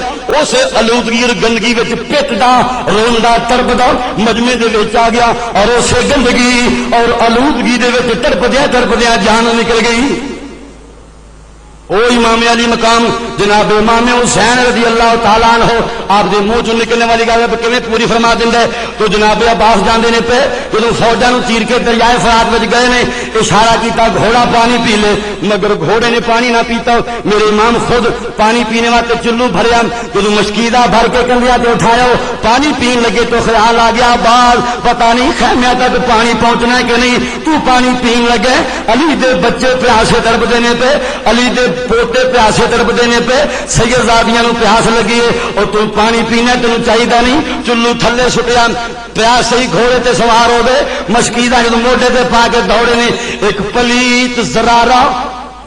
اس آلودگی اور گندگی وچ پٹدا روندا تڑپدا مجمع دے وچ آ گیا, اور اس گندگی اور آلودگی دے وچ تڑپدیاں جان نکل گئی. او امام علی مقام جناب امام حسین رضی اللہ تعالیٰ عنہ آپ دے منہ چ نکلنے والی گل کیویں پوری فرما دیندا ہے. تو جناب عباس جاندے نے پہ جدوں فوجاں نوں چیر کے دریائے فرات وچ گئے نے, اشارہ کیتا گھوڑا پانی پی لے, مگر گھوڑے نے پانی نہ پیتا. میرے امام خود پانی پینے واسطے چلو بھریا, جدوں مشکیدہ بھر کے کندھیاں تے اٹھایا پانی پین لگے تو خیال آ گیا بعد پتہ نہیں خیمیاں تک پانی پہنچنا ہے کہ نہیں. تو پانی پین لگے, علی دے بچے پیاسے تڑپدے نے پہ, علی دے پوتے پیاسے تڑپ دینے پہ, سیدزادیاں نو پیاس لگی ہے اور تم پانی پینا تینوں چاہیے نہیں. چلو تھلے سٹیا, پیاس ہی گھوڑے تے سوار ہو گئے. مشکیدہ جدوں موڈے تے پا کے دوڑے نے, ایک پلیت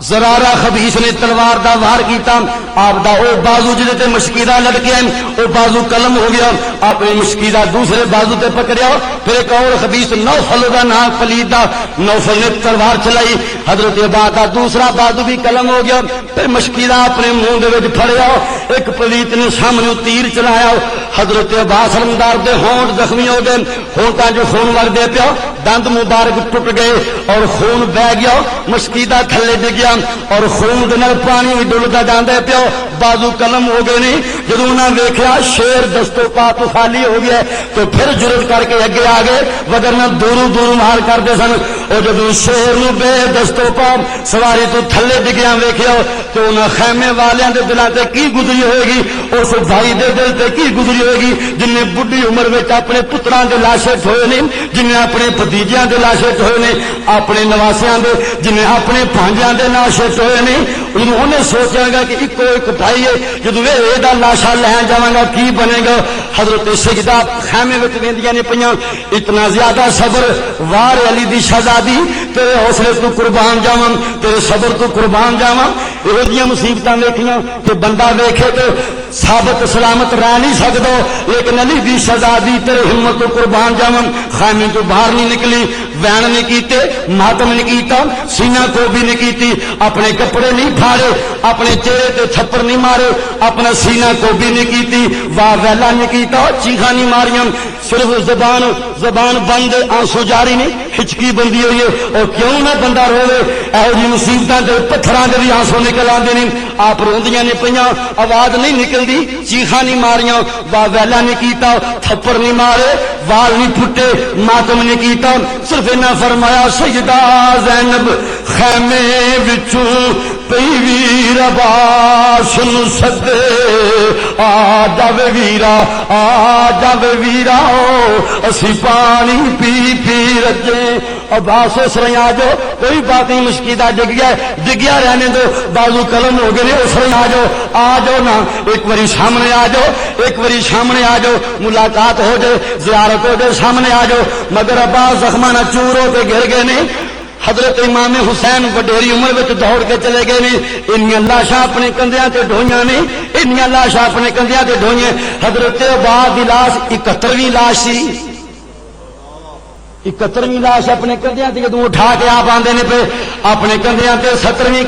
زرارہ خبیث نے تلوار دا وار کیتا. آپ دا او بازو جدے تے مشکیدہ لٹکیا, او بازو قلم ہو گیا. آپ نے مشکیدہ دوسرے بازو تے پکڑیا, پھر ایک اور خبیث نوفل دا نام پلید دا, نوفل نے تلوار چلائی. حضرت عباس دا دوسرا بازو بھی قلم ہو گیا. پھر مشکیدہ اپنے منہ دے وچ پھڑیا, ایک پلیت نے سامنے تیر چلایا. حضرت عباس علمدار دے ہونٹ زخمی ہو گئے, ہونٹاں جو خون وگ دے پیا, دند مبارک ٹوٹ گئے اور خون بہ گیا. مشکیدہ تھلے ڈگ گیا اور خون دے نال پانی بھی ڈلدا جاندا پیا, بازو قلم ہو گئے نہیں. جدوں انہاں ویکھیا شیر دستوں پا تو خالی ہو گیا تو پھر جرت کر کے اگے آ گئے, وگرنہ دوروں مار کرتے سن. اور جدوں شیر نو بے دستوں پا سواری تو تھلے ڈگیا ویکھیا تو انہاں خیمے والیاں دے دلاں تے کی گزری ہوئے گی, اس بھائی دے دل تے کی گزری ہوئے گی جن نے بڈھی عمر وچ اپنے پتراں دے لاشے ٹھوئے نے, جن نے اپنے بھتیجیاں دے لاشے ٹھوئے نے, اپنے نواسیاں دے, جن نے اپنے بھانجیاں دے لاشے ٹھوئے نے. انہوں نے سوچا گا کہ ایک بھائی ہے, جدوں یہ لاشا لین جاواں گا کی بنے گا. حضرت سجدہ خیمے وچ ویندیاں نے پیاں, اتنا زیادہ صبر وار علی دی شہزادی, تیرے حوصلے تو قربان جاواں, تیرے صبر تو قربان جاواں. یہ جیاں مصیبتاں ویکھیاں کہ بندہ ویکھے تو ثابت سلامت رہ نہیں سکدا, لیکن علی دی شہزادی تیرے ہمت تو قربان جاواں. خیمے تو باہر نہیں نکلی, وین نہیں کیتے, ماتم نہیں کیتا, سینہ کو بھی نہیں کیتی, اپنے کپڑے نہیں پھاڑے, اپنے چہرے تے تھپڑ نہیں مارے, اپنا سینہ کو بھی نہیں کیتی, واہ ویلا نہیں کیتا, چیخاں نہیں ماریاں, صرف زبان بند, آنسو جاری نہیں, ہچکی بندی ہوئی ہے. اور کیوں نہ بندہ روے, ایہو جی مصیبتاں تے پتھراں دے بھی آنسو نکل آندے نے. آپ روندیاں نے پیاں, آواز نہیں نکلدی, چیخاں نہیں ماریاں, واہ ویلا نہیں کیتا, تھپڑ نہیں مارے, وال نہیں پھٹے, ماتم نہیں کیتا, صرف انہاں فرمایا سیدہ زینب خیمے وچوں پئی ویر عباس نوں سدے, آ جاوے ویرا آ جاوے ویرا, اسی پانی پی پی رجے. عباس اس طرح آ جاؤ, کوئی بات نہیں, مشکیدہ ڈگیا رہنے دو, بازو قلم ہو گئے, اس طرح آ جاؤ نا, ایک باری سامنے آ جاؤ, ایک باری سامنے آ جاؤ, ملاقات ہو جائے, زیارت ہو جائے, سامنے آ جاؤ. مگر عباس زخمانہ چور ہو کے گر گئے نہیں. حضرت امام حسین وڈیری عمر وچ دوڑ کے چلے گئے نے, انیاں لاشاں اپنے کندھیاں تے ڈھوئیاں نے, انیاں لاشاں اپنے کندھیاں تے ڈھوئیاں. حضرت عباس دی لاش 71ویں لاش سی, 71ویں لاش اپنے کندھیاں تے جدوں اٹھا کے آپ آندے نے پہ اپنے کندھیاں تے 70ویں